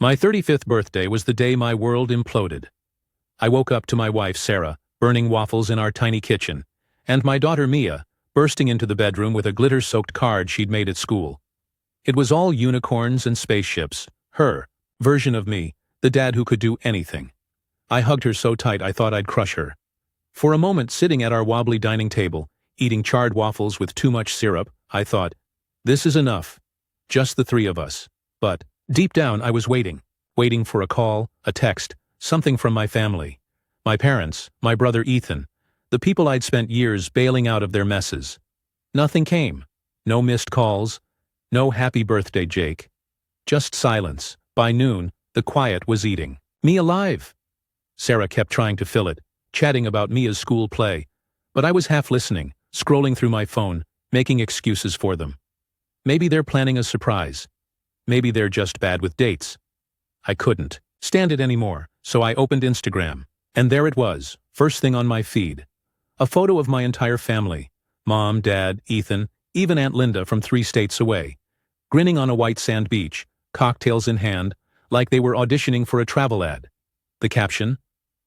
My 35th birthday was the day my world imploded. I woke up to my wife, Sarah, burning waffles in our tiny kitchen, and my daughter, Mia, bursting into the bedroom with a glitter-soaked card she'd made at school. It was all unicorns and spaceships, her version of me, the dad who could do anything. I hugged her so tight I thought I'd crush her. For a moment, sitting at our wobbly dining table, eating charred waffles with too much syrup, I thought, this is enough. Just the three of us. But, deep down, I was waiting for a call, a text, something from my family. My parents, my brother Ethan, the people I'd spent years bailing out of their messes. Nothing came. No missed calls. No happy birthday, Jake. Just silence. By noon, the quiet was eating me alive. Sarah kept trying to fill it, chatting about Mia's school play, but I was half listening, scrolling through my phone, making excuses for them. Maybe they're planning a surprise. Maybe they're just bad with dates. I couldn't stand it anymore, so I opened Instagram, and there it was, first thing on my feed. A photo of my entire family, Mom, Dad, Ethan, even Aunt Linda from 3 states away, grinning on a white sand beach, cocktails in hand, like they were auditioning for a travel ad. The caption,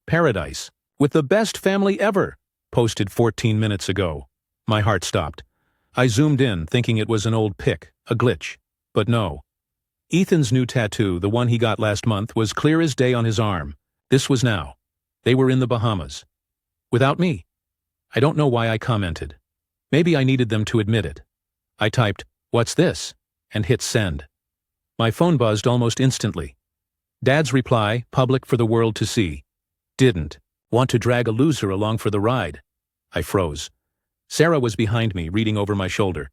"Paradise, with the best family ever," posted 14 minutes ago. My heart stopped. I zoomed in, thinking it was an old pic, a glitch. But no. Ethan's new tattoo, the one he got last month, was clear as day on his arm. This was now. They were in the Bahamas. Without me. I don't know why I commented. Maybe I needed them to admit it. I typed, "What's this?" and hit send. My phone buzzed almost instantly. Dad's reply, public for the world to see. Didn't want to drag a loser along for the ride. I froze. Sarah was behind me, reading over my shoulder.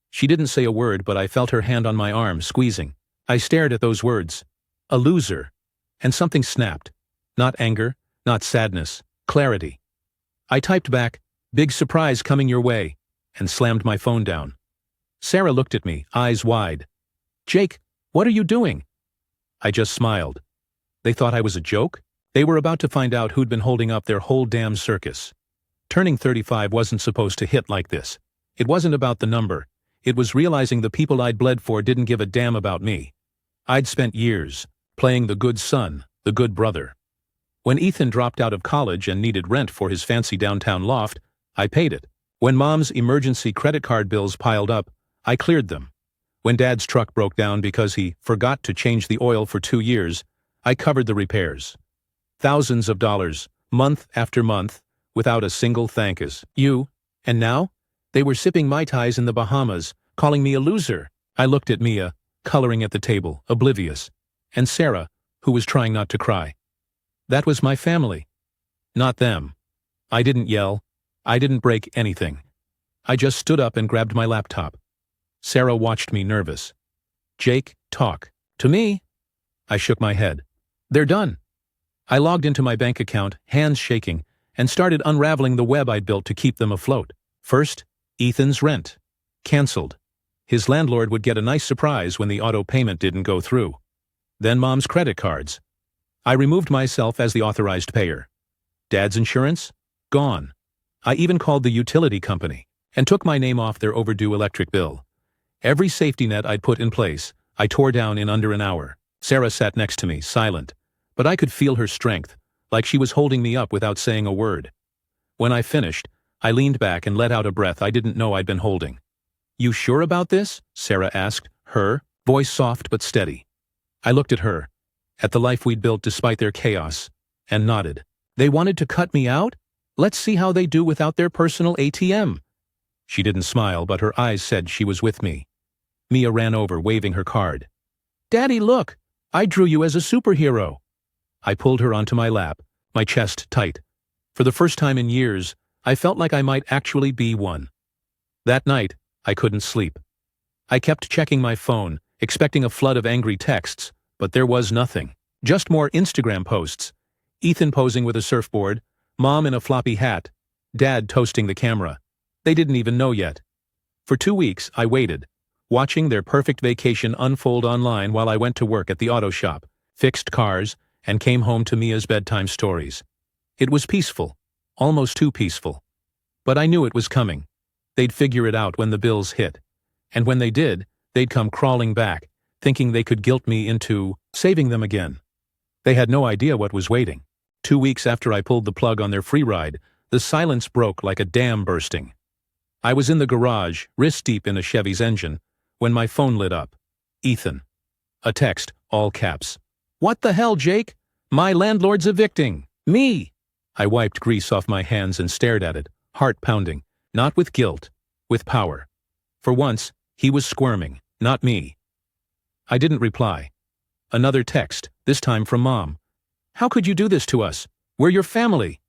She didn't say a word, but I felt her hand on my arm, squeezing. I stared at those words. A loser. And something snapped. Not anger, not sadness, clarity. I typed back, "Big surprise coming your way," and slammed my phone down. Sarah looked at me, eyes wide. "Jake, what are you doing?" I just smiled. They thought I was a joke? They were about to find out who'd been holding up their whole damn circus. Turning 35 wasn't supposed to hit like this. It wasn't about the number. It was realizing the people I'd bled for didn't give a damn about me. I'd spent years playing the good son, the good brother. When Ethan dropped out of college and needed rent for his fancy downtown loft, I paid it. When Mom's emergency credit card bills piled up, I cleared them. When Dad's truck broke down because he forgot to change the oil for 2 years, I covered the repairs. Thousands of dollars, month after month, without a single thank you. And now? They were sipping Mai Tais in the Bahamas, calling me a loser. I looked at Mia, coloring at the table, oblivious, and Sarah, who was trying not to cry. That was my family. Not them. I didn't yell. I didn't break anything. I just stood up and grabbed my laptop. Sarah watched me, nervous. "Jake, talk. To me?" I shook my head. "They're done." I logged into my bank account, hands shaking, and started unraveling the web I'd built to keep them afloat. First, Ethan's rent. Cancelled. His landlord would get a nice surprise when the auto payment didn't go through. Then Mom's credit cards. I removed myself as the authorized payer. Dad's insurance? Gone. I even called the utility company and took my name off their overdue electric bill. Every safety net I'd put in place, I tore down in under an hour. Sarah sat next to me, silent, but I could feel her strength, like she was holding me up without saying a word. When I finished, I leaned back and let out a breath I didn't know I'd been holding. "You sure about this?" Sarah asked, her voice soft but steady. I looked at her, at the life we'd built despite their chaos, and nodded. "They wanted to cut me out? Let's see how they do without their personal ATM." She didn't smile, but her eyes said she was with me. Mia ran over, waving her card. "Daddy, look! I drew you as a superhero." I pulled her onto my lap, my chest tight. For the first time in years, I felt like I might actually be one. That night, I couldn't sleep. I kept checking my phone, expecting a flood of angry texts, but there was nothing. Just more Instagram posts. Ethan posing with a surfboard, Mom in a floppy hat, Dad toasting the camera. They didn't even know yet. For 2 weeks, I waited, watching their perfect vacation unfold online while I went to work at the auto shop, fixed cars, and came home to Mia's bedtime stories. It was peaceful, almost too peaceful. But I knew it was coming. They'd figure it out when the bills hit. And when they did, they'd come crawling back, thinking they could guilt me into saving them again. They had no idea what was waiting. 2 weeks after I pulled the plug on their free ride, the silence broke like a dam bursting. I was in the garage, wrist deep in a Chevy's engine, when my phone lit up. Ethan. A text, all caps. "What the hell, Jake? My landlord's evicting me." I wiped grease off my hands and stared at it, heart pounding, not with guilt, with power. For once, he was squirming, not me. I didn't reply. Another text, this time from Mom. "How could you do this to us? We're your family."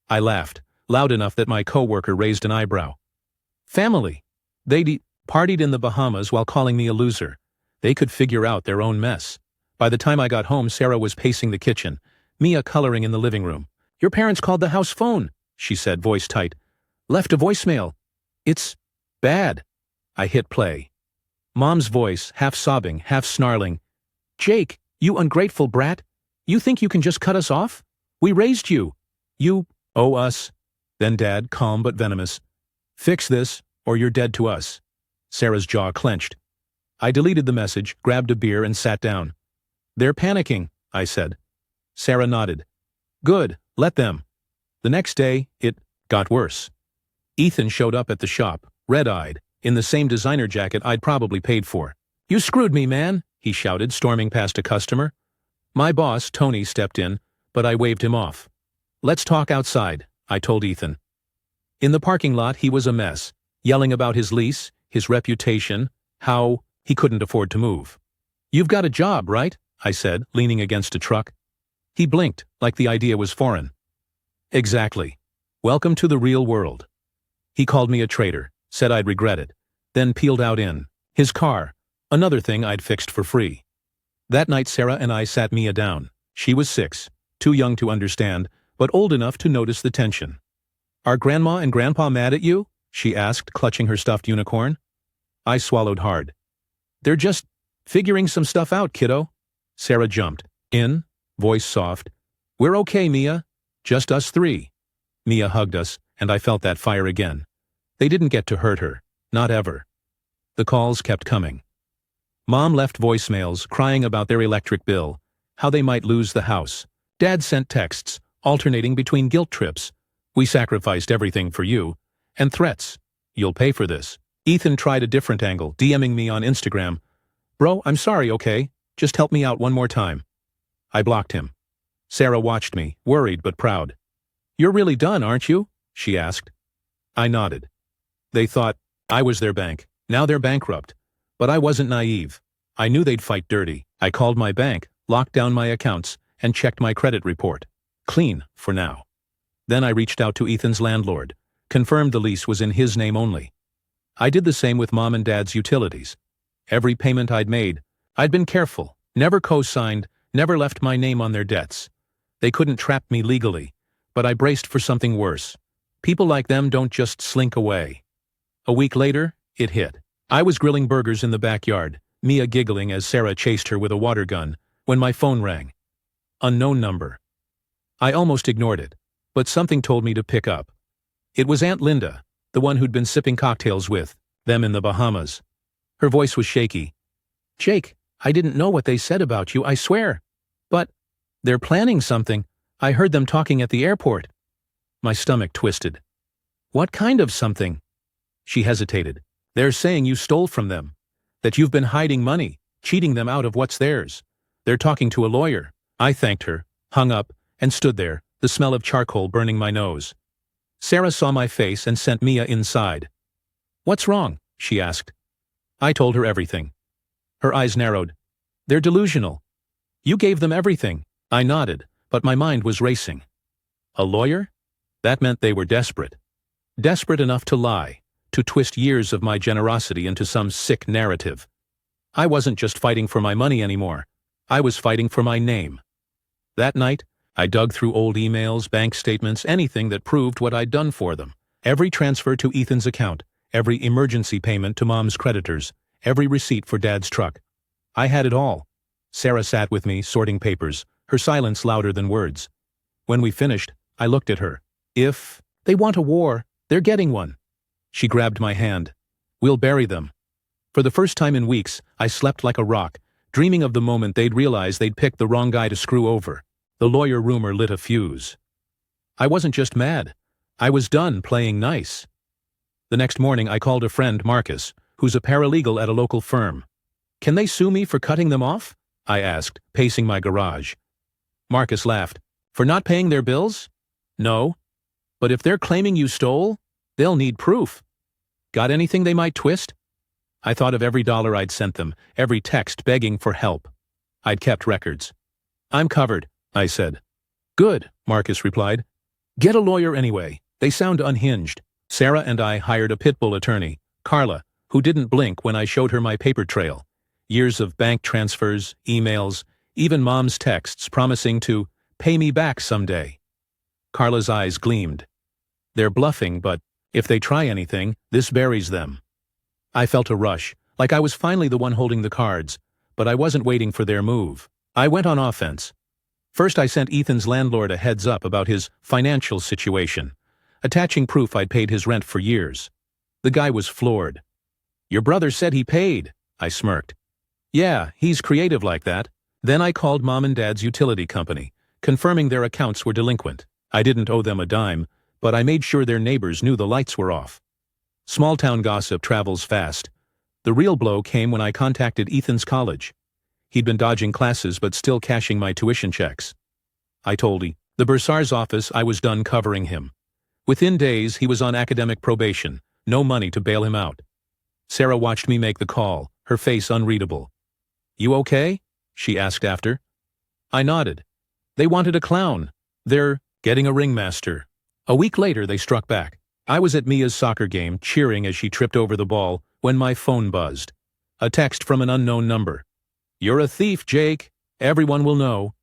I laughed, loud enough that my coworker raised an eyebrow. Family? They'd partied in the Bahamas while calling me a loser. They could figure out their own mess. By the time I got home, Sarah was pacing the kitchen, Mia coloring in the living room. "Your parents called the house phone," she said, voice tight. "Left a voicemail. It's bad." I hit play. Mom's voice, half sobbing, half snarling. "Jake, you ungrateful brat. You think you can just cut us off? We raised you. You owe us." Then Dad, calm but venomous. "Fix this, or you're dead to us." Sarah's jaw clenched. I deleted the message, grabbed a beer, and sat down. "They're panicking," I said. Sarah nodded. "Good, let them." The next day, it got worse. Ethan showed up at the shop, red-eyed, in the same designer jacket I'd probably paid for. "You screwed me, man," he shouted, storming past a customer. My boss, Tony, stepped in, but I waved him off. "Let's talk outside," I told Ethan. In the parking lot, he was a mess, yelling about his lease, his reputation, how he couldn't afford to move. "You've got a job, right?" I said, leaning against a truck. He blinked, like the idea was foreign. "Exactly. Welcome to the real world." He called me a traitor, said I'd regret it, then peeled out in his car, another thing I'd fixed for free. That night Sarah and I sat Mia down. She was 6, too young to understand, but old enough to notice the tension. "Are Grandma and Grandpa mad at you?" she asked, clutching her stuffed unicorn. I swallowed hard. "They're just figuring some stuff out, kiddo." Sarah jumped in, voice soft. "We're okay, Mia. Just us 3. Mia hugged us, and I felt that fire again. They didn't get to hurt her. Not ever. The calls kept coming. Mom left voicemails, crying about their electric bill, how they might lose the house. Dad sent texts, alternating between guilt trips. "We sacrificed everything for you," and threats. "You'll pay for this." Ethan tried a different angle, DMing me on Instagram. "Bro, I'm sorry, okay? Just help me out one more time." I blocked him. Sarah watched me, worried but proud. "You're really done, aren't you?" she asked. I nodded. They thought I was their bank. Now they're bankrupt. But I wasn't naive. I knew they'd fight dirty. I called my bank, locked down my accounts, and checked my credit report. Clean, for now. Then I reached out to Ethan's landlord, confirmed the lease was in his name only. I did the same with Mom and Dad's utilities. Every payment I'd made, I'd been careful, never co-signed, never left my name on their debts. They couldn't trap me legally, but I braced for something worse. People like them don't just slink away. A week later, it hit. I was grilling burgers in the backyard, Mia giggling as Sarah chased her with a water gun, when my phone rang. Unknown number. I almost ignored it, but something told me to pick up. It was Aunt Linda, the one who'd been sipping cocktails with them in the Bahamas. Her voice was shaky. "Jake, I didn't know what they said about you, I swear. But they're planning something. I heard them talking at the airport." My stomach twisted. "What kind of something?" She hesitated. "They're saying you stole from them. That you've been hiding money, cheating them out of what's theirs. They're talking to a lawyer." I thanked her, hung up, and stood there, the smell of charcoal burning my nose. Sarah saw my face and sent Mia inside. "What's wrong?" she asked. I told her everything. Her eyes narrowed. "They're delusional. You gave them everything." I nodded, but my mind was racing. A lawyer? That meant they were desperate. Desperate enough to lie, to twist years of my generosity into some sick narrative. I wasn't just fighting for my money anymore. I was fighting for my name. That night, I dug through old emails, bank statements, anything that proved what I'd done for them. Every transfer to Ethan's account, every emergency payment to Mom's creditors, every receipt for Dad's truck. I had it all. Sarah sat with me, sorting papers, her silence louder than words. When we finished, I looked at her. "If they want a war, they're getting one." She grabbed my hand. "We'll bury them." For the first time in weeks, I slept like a rock, dreaming of the moment they'd realize they'd picked the wrong guy to screw over. The lawyer rumor lit a fuse. I wasn't just mad. I was done playing nice. The next morning I called a friend, Marcus, who's a paralegal at a local firm. "Can they sue me for cutting them off?" I asked, pacing my garage. Marcus laughed. "For not paying their bills? No. But if they're claiming you stole, they'll need proof. Got anything they might twist?" I thought of every dollar I'd sent them, every text begging for help. I'd kept records. "I'm covered," I said. "Good," Marcus replied. "Get a lawyer anyway. They sound unhinged." Sarah and I hired a pitbull attorney, Carla, who didn't blink when I showed her my paper trail. Years of bank transfers, emails, even Mom's texts promising to pay me back someday. Carla's eyes gleamed. They're bluffing, but if they try anything, this buries them. I felt a rush, like I was finally the one holding the cards, but I wasn't waiting for their move. I went on offense. First, I sent Ethan's landlord a heads up about his financial situation, attaching proof I'd paid his rent for years. The guy was floored. "Your brother said he paid," I smirked. "Yeah, he's creative like that." Then I called Mom and Dad's utility company, confirming their accounts were delinquent. I didn't owe them a dime, but I made sure their neighbors knew the lights were off. Small-town gossip travels fast. The real blow came when I contacted Ethan's college. He'd been dodging classes but still cashing my tuition checks. I told the bursar's office I was done covering him. Within days, he was on academic probation, no money to bail him out. Sarah watched me make the call, her face unreadable. "You okay?" she asked after. I nodded. "They wanted a clown. They're getting a ringmaster." A week later, they struck back. I was at Mia's soccer game, cheering as she tripped over the ball, when my phone buzzed. A text from an unknown number. "You're a thief, Jake. Everyone will know."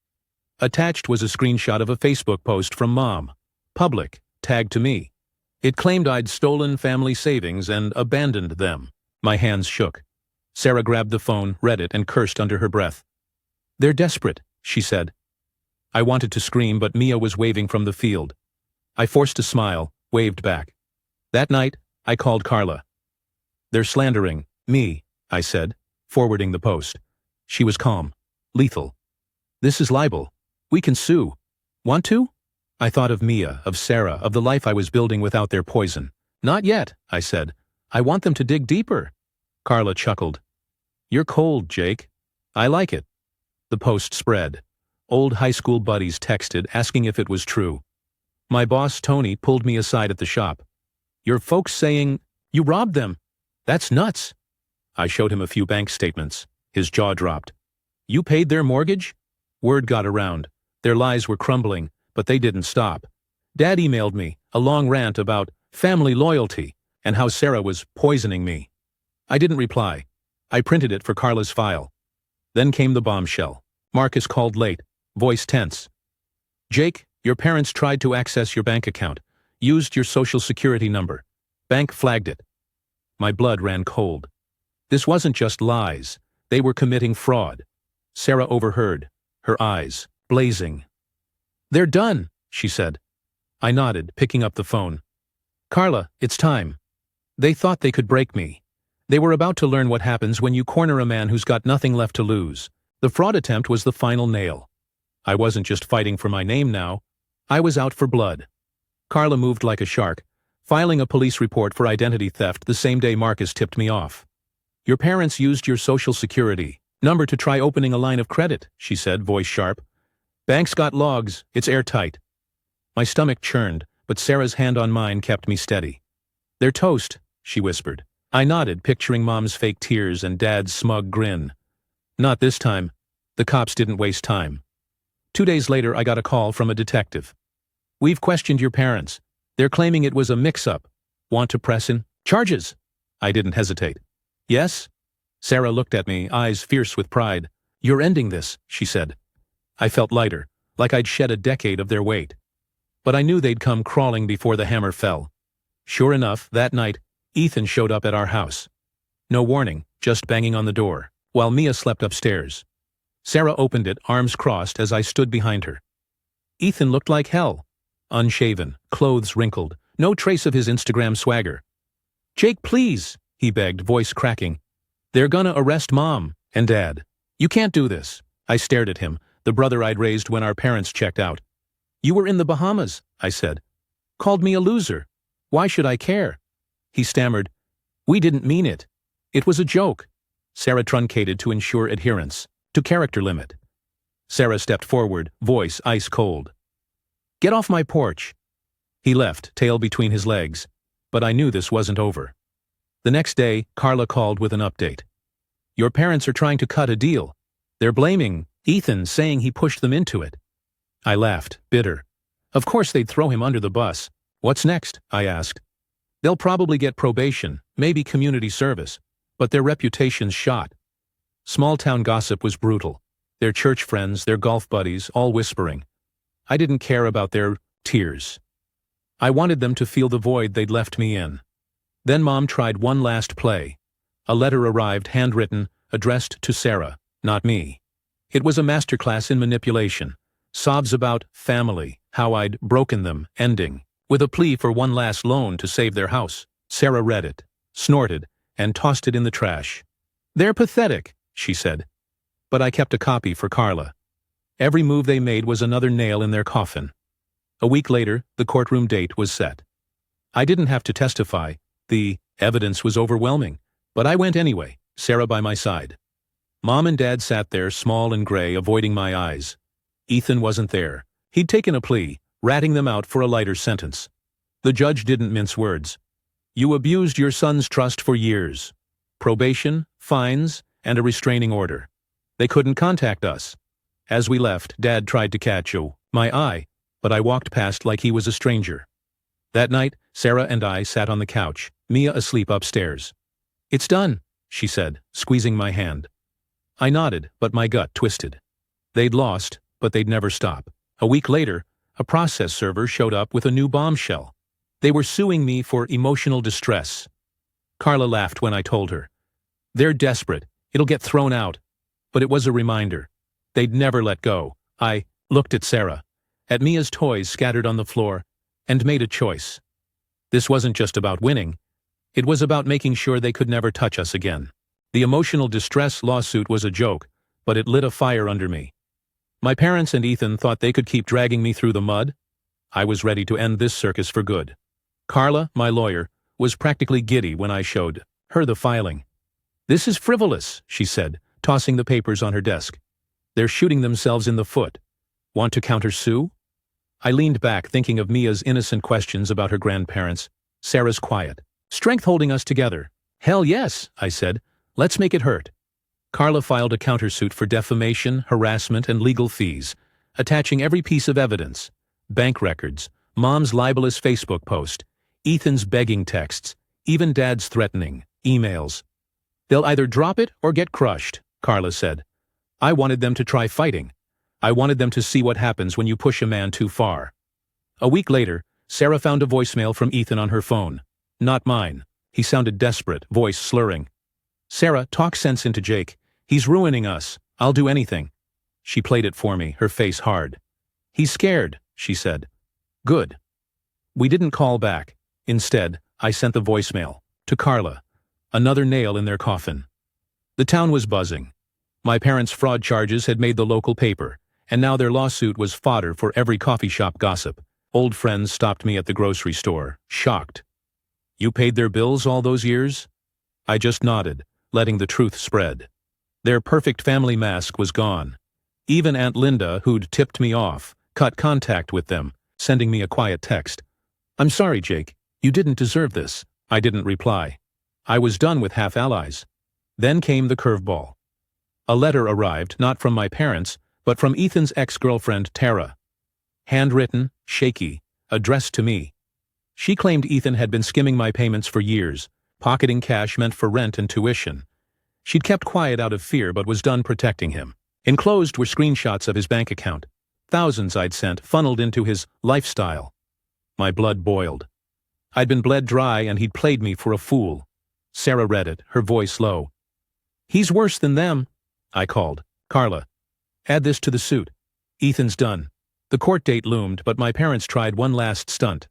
Attached was a screenshot of a Facebook post from Mom. Public, tagged to me. It claimed I'd stolen family savings and abandoned them. My hands shook. Sarah grabbed the phone, read it, and cursed under her breath. "They're desperate," she said. I wanted to scream, but Mia was waving from the field. I forced a smile, waved back. That night, I called Carla. "They're slandering me," I said, forwarding the post. She was calm. "Lethal. This is libel. We can sue. Want to?" I thought of Mia, of Sarah, of the life I was building without their poison. "Not yet," I said. "I want them to dig deeper." Carla chuckled. "You're cold, Jake. I like it." The post spread. Old high school buddies texted, asking if it was true. My boss, Tony, pulled me aside at the shop. "Your folks saying you robbed them. That's nuts." I showed him a few bank statements. His jaw dropped. "You paid their mortgage?" Word got around. Their lies were crumbling, but they didn't stop. Dad emailed me, a long rant about family loyalty and how Sarah was poisoning me. I didn't reply. I printed it for Carla's file. Then came the bombshell. Marcus called late, voice tense. "Jake, your parents tried to access your bank account, used your social security number. Bank flagged it." My blood ran cold. This wasn't just lies. They were committing fraud. Sarah overheard, her eyes blazing. "They're done," she said. I nodded, picking up the phone. "Carla, it's time." They thought they could break me. They were about to learn what happens when you corner a man who's got nothing left to lose. The fraud attempt was the final nail. I wasn't just fighting for my name now. I was out for blood. Carla moved like a shark, filing a police report for identity theft the same day Marcus tipped me off. "Your parents used your social security number to try opening a line of credit," she said, voice sharp. "Bank's got logs. It's airtight." My stomach churned, but Sarah's hand on mine kept me steady. "They're toast," she whispered. I nodded, picturing Mom's fake tears and Dad's smug grin. Not this time. The cops didn't waste time. 2 days later, I got a call from a detective. "We've questioned your parents. They're claiming it was a mix-up. Want to press in charges?" I didn't hesitate. "Yes?" Sarah looked at me, eyes fierce with pride. "You're ending this," she said. I felt lighter, like I'd shed a decade of their weight. But I knew they'd come crawling before the hammer fell. Sure enough, that night, Ethan showed up at our house. No warning, just banging on the door, while Mia slept upstairs. Sarah opened it, arms crossed, as I stood behind her. Ethan looked like hell. Unshaven, clothes wrinkled, no trace of his Instagram swagger. "Jake, please," he begged, voice cracking. "They're gonna arrest Mom and Dad." You can't do this. I stared at him, the brother I'd raised when our parents checked out. You were in the Bahamas, I said. Called me a loser. Why should I care? He stammered. We didn't mean it. It was a joke. Sarah truncated to ensure adherence, to character limit. Sarah stepped forward, voice ice cold. Get off my porch. He left, tail between his legs, but I knew this wasn't over. The next day, Carla called with an update. Your parents are trying to cut a deal. They're blaming Ethan, saying he pushed them into it. I laughed, bitter. Of course they'd throw him under the bus. What's next? I asked. They'll probably get probation, maybe community service, but their reputation's shot. Small-town gossip was brutal. Their church friends, their golf buddies, all whispering. I didn't care about their tears. I wanted them to feel the void they'd left me in. Then Mom tried one last play. A letter arrived, handwritten, addressed to Sarah, not me. It was a masterclass in manipulation. Sobs about family, how I'd broken them, ending, with a plea for one last loan to save their house. Sarah read it, snorted, and tossed it in the trash. They're pathetic, she said. But I kept a copy for Carla. Every move they made was another nail in their coffin. A week later, the courtroom date was set. I didn't have to testify. The evidence was overwhelming, but I went anyway, Sarah by my side. Mom and Dad sat there, small and gray, avoiding my eyes. Ethan wasn't there. He'd taken a plea, ratting them out for a lighter sentence. The judge didn't mince words. You abused your son's trust for years. Probation, fines, and a restraining order. They couldn't contact us. As we left, Dad tried to catch my eye, but I walked past like he was a stranger. That night, Sarah and I sat on the couch, Mia asleep upstairs. It's done, she said, squeezing my hand. I nodded, but my gut twisted. They'd lost, but they'd never stop. A week later, a process server showed up with a new bombshell. They were suing me for emotional distress. Carla laughed when I told her. They're desperate. It'll get thrown out. But it was a reminder. They'd never let go. I looked at Sarah, at Mia's toys scattered on the floor, and made a choice. This wasn't just about winning. It was about making sure they could never touch us again. The emotional distress lawsuit was a joke, but it lit a fire under me. My parents and Ethan thought they could keep dragging me through the mud. I was ready to end this circus for good. Carla, my lawyer, was practically giddy when I showed her the filing. This is frivolous, she said, tossing the papers on her desk. They're shooting themselves in the foot. Want to countersue? I leaned back, thinking of Mia's innocent questions about her grandparents. Sarah's quiet. Strength holding us together. Hell yes, I said. Let's make it hurt. Carla filed a countersuit for defamation, harassment, and legal fees, attaching every piece of evidence. Bank records, Mom's libelous Facebook post, Ethan's begging texts, even Dad's threatening emails. They'll either drop it or get crushed, Carla said. I wanted them to try fighting. I wanted them to see what happens when you push a man too far. A week later, Sarah found a voicemail from Ethan on her phone. Not mine. He sounded desperate, voice slurring. Sarah, talk sense into Jake. He's ruining us. I'll do anything. She played it for me, her face hard. He's scared, she said. Good. We didn't call back. Instead, I sent the voicemail. To Carla. Another nail in their coffin. The town was buzzing. My parents' fraud charges had made the local paper, and now their lawsuit was fodder for every coffee shop gossip. Old friends stopped me at the grocery store, shocked. You paid their bills all those years? I just nodded, letting the truth spread. Their perfect family mask was gone. Even Aunt Linda, who'd tipped me off, cut contact with them, sending me a quiet text. I'm sorry, Jake. You didn't deserve this. I didn't reply. I was done with half-allies. Then came the curveball. A letter arrived, not from my parents, but from Ethan's ex-girlfriend, Tara. Handwritten, shaky, addressed to me. She claimed Ethan had been skimming my payments for years, pocketing cash meant for rent and tuition. She'd kept quiet out of fear but was done protecting him. Enclosed were screenshots of his bank account. Thousands I'd sent, funneled into his lifestyle. My blood boiled. I'd been bled dry and he'd played me for a fool. Sarah read it, her voice low. He's worse than them, I called. Carla, add this to the suit. Ethan's done. The court date loomed, but my parents tried one last stunt.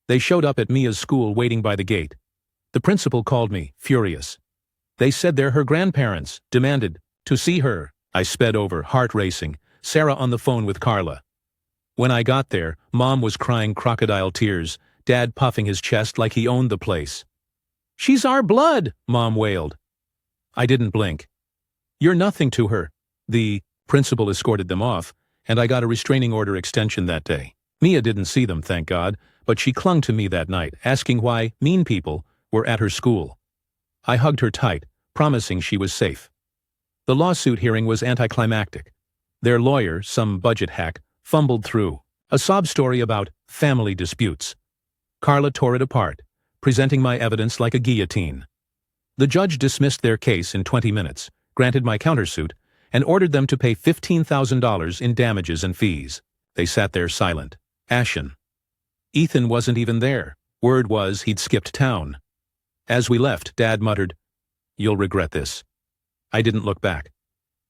They showed up at Mia's school waiting by the gate. The principal called me, furious. They said they're her grandparents, demanded to see her. I sped over, heart racing, Sarah on the phone with Carla. When I got there, Mom was crying crocodile tears, Dad puffing his chest like he owned the place. "She's our blood," Mom wailed. I didn't blink. "You're nothing to her." The principal escorted them off, and I got a restraining order extension that day. Mia didn't see them, thank God, but she clung to me that night, asking why mean people were at her school. I hugged her tight, promising she was safe. The lawsuit hearing was anticlimactic. Their lawyer, some budget hack, fumbled through a sob story about family disputes. Carla tore it apart, presenting my evidence like a guillotine. The judge dismissed their case in 20 minutes, granted my countersuit, and ordered them to pay $15,000 in damages and fees. They sat there silent, ashen. Ethan wasn't even there. Word was he'd skipped town. As we left, Dad muttered, "You'll regret this." I didn't look back.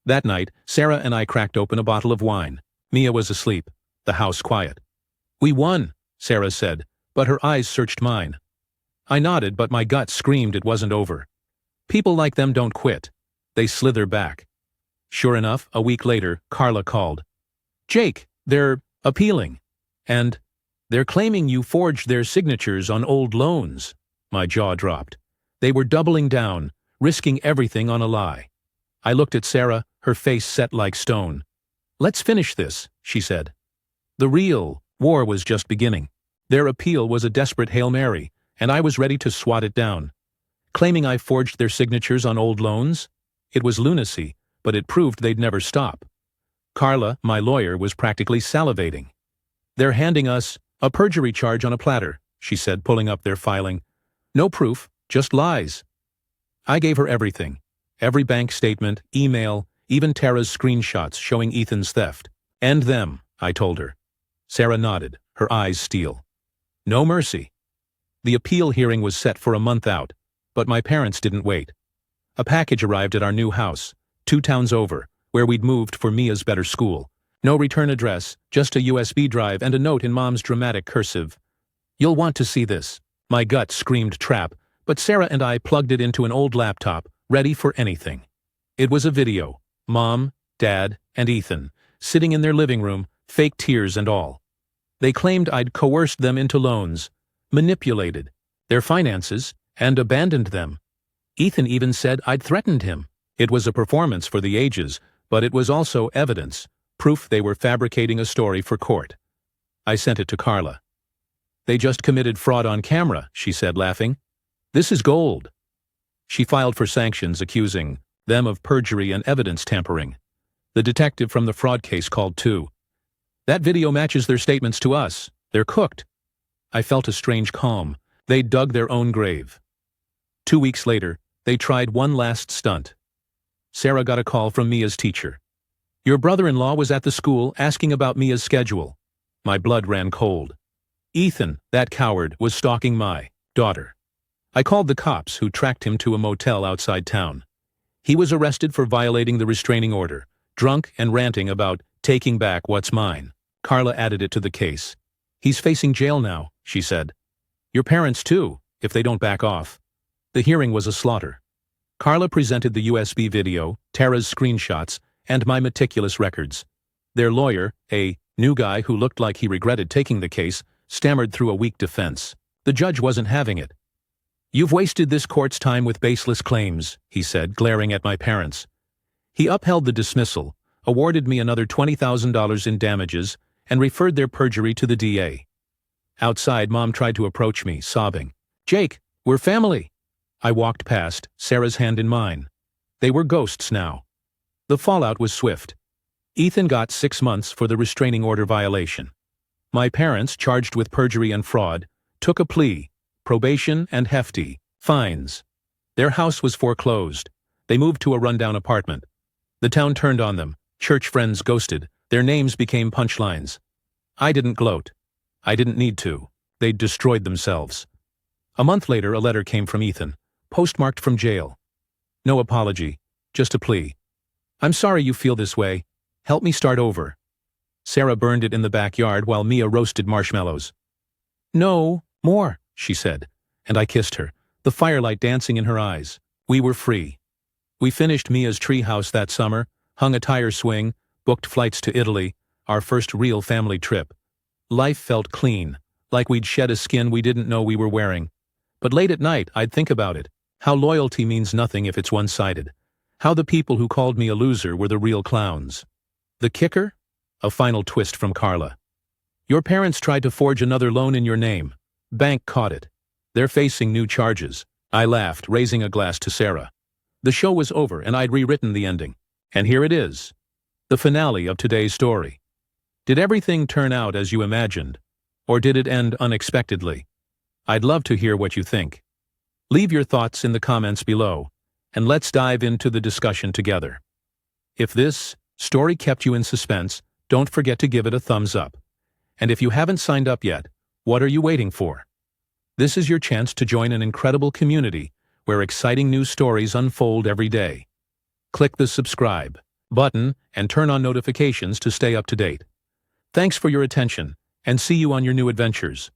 That night, Sarah and I cracked open a bottle of wine. Mia was asleep, the house quiet. "We won," Sarah said, but her eyes searched mine. I nodded, but my gut screamed it wasn't over. People like them don't quit. They slither back. Sure enough, a week later, Carla called. "Jake, they're appealing. And they're claiming you forged their signatures on old loans." My jaw dropped. They were doubling down, risking everything on a lie. I looked at Sarah, her face set like stone. "Let's finish this," she said. The real war was just beginning. Their appeal was a desperate Hail Mary, and I was ready to swat it down. Claiming I forged their signatures on old loans? It was lunacy, but it proved they'd never stop. Carla, my lawyer, was practically salivating. "They're handing us a perjury charge on a platter," she said, pulling up their filing. "No proof, just lies." I gave her everything. Every bank statement, email, even Tara's screenshots showing Ethan's theft. "End them," I told her. Sarah nodded, her eyes steel. No mercy. The appeal hearing was set for a month out, but my parents didn't wait. A package arrived at our new house, 2 towns over, where we'd moved for Mia's better school. No return address, just a USB drive and a note in Mom's dramatic cursive. "You'll want to see this." My gut screamed trap, but Sarah and I plugged it into an old laptop, ready for anything. It was a video. Mom, Dad, and Ethan, sitting in their living room, fake tears and all. They claimed I'd coerced them into loans, manipulated their finances, and abandoned them. Ethan even said I'd threatened him. It was a performance for the ages, but it was also evidence, proof they were fabricating a story for court. I sent it to Carla. "They just committed fraud on camera," she said, laughing. "This is gold." She filed for sanctions, accusing them of perjury and evidence tampering. The detective from the fraud case called too. "That video matches their statements to us. They're cooked." I felt a strange calm. They dug their own grave. 2 weeks later, they tried one last stunt. Sarah got a call from Mia's teacher. "Your brother-in-law was at the school asking about Mia's schedule." My blood ran cold. Ethan, that coward, was stalking my daughter. I called the cops, who tracked him to a motel outside town. He was arrested for violating the restraining order, drunk and ranting about taking back what's mine. Carla added it to the case. "He's facing jail now," she said. "Your parents too, if they don't back off." The hearing was a slaughter. Carla presented the USB video, Tara's screenshots, and my meticulous records. Their lawyer, a new guy who looked like he regretted taking the case, stammered through a weak defense. The judge wasn't having it. "You've wasted this court's time with baseless claims," he said, glaring at my parents. He upheld the dismissal, awarded me another $20,000 in damages, and referred their perjury to the DA. Outside, Mom tried to approach me, sobbing. "Jake, we're family." I walked past, Sarah's hand in mine. They were ghosts now. The fallout was swift. Ethan got 6 months for the restraining order violation. My parents, charged with perjury and fraud, took a plea, probation and hefty fines. Their house was foreclosed. They moved to a rundown apartment. The town turned on them. Church friends ghosted. Their names became punchlines. I didn't gloat. I didn't need to. They'd destroyed themselves. A month later, a letter came from Ethan, postmarked from jail. No apology, just a plea. "I'm sorry you feel this way. Help me start over." Sarah burned it in the backyard while Mia roasted marshmallows. "No, more," she said, and I kissed her, the firelight dancing in her eyes. We were free. We finished Mia's treehouse that summer, hung a tire swing, booked flights to Italy, our first real family trip. Life felt clean, like we'd shed a skin we didn't know we were wearing. But late at night, I'd think about it. How loyalty means nothing if it's one-sided. How the people who called me a loser were the real clowns. The kicker? A final twist from Carla. Your parents tried to forge another loan in your name. Bank caught it. They're facing new charges. I laughed, raising a glass to Sarah. The show was over and I'd rewritten the ending. And here it is. The finale of today's story. Did everything turn out as you imagined? Or did it end unexpectedly? I'd love to hear what you think. Leave your thoughts in the comments below, and let's dive into the discussion together. If this story kept you in suspense, don't forget to give it a thumbs up. And if you haven't signed up yet, what are you waiting for? This is your chance to join an incredible community where exciting new stories unfold every day. Click the subscribe button and turn on notifications to stay up to date. Thanks for your attention, and see you on your new adventures.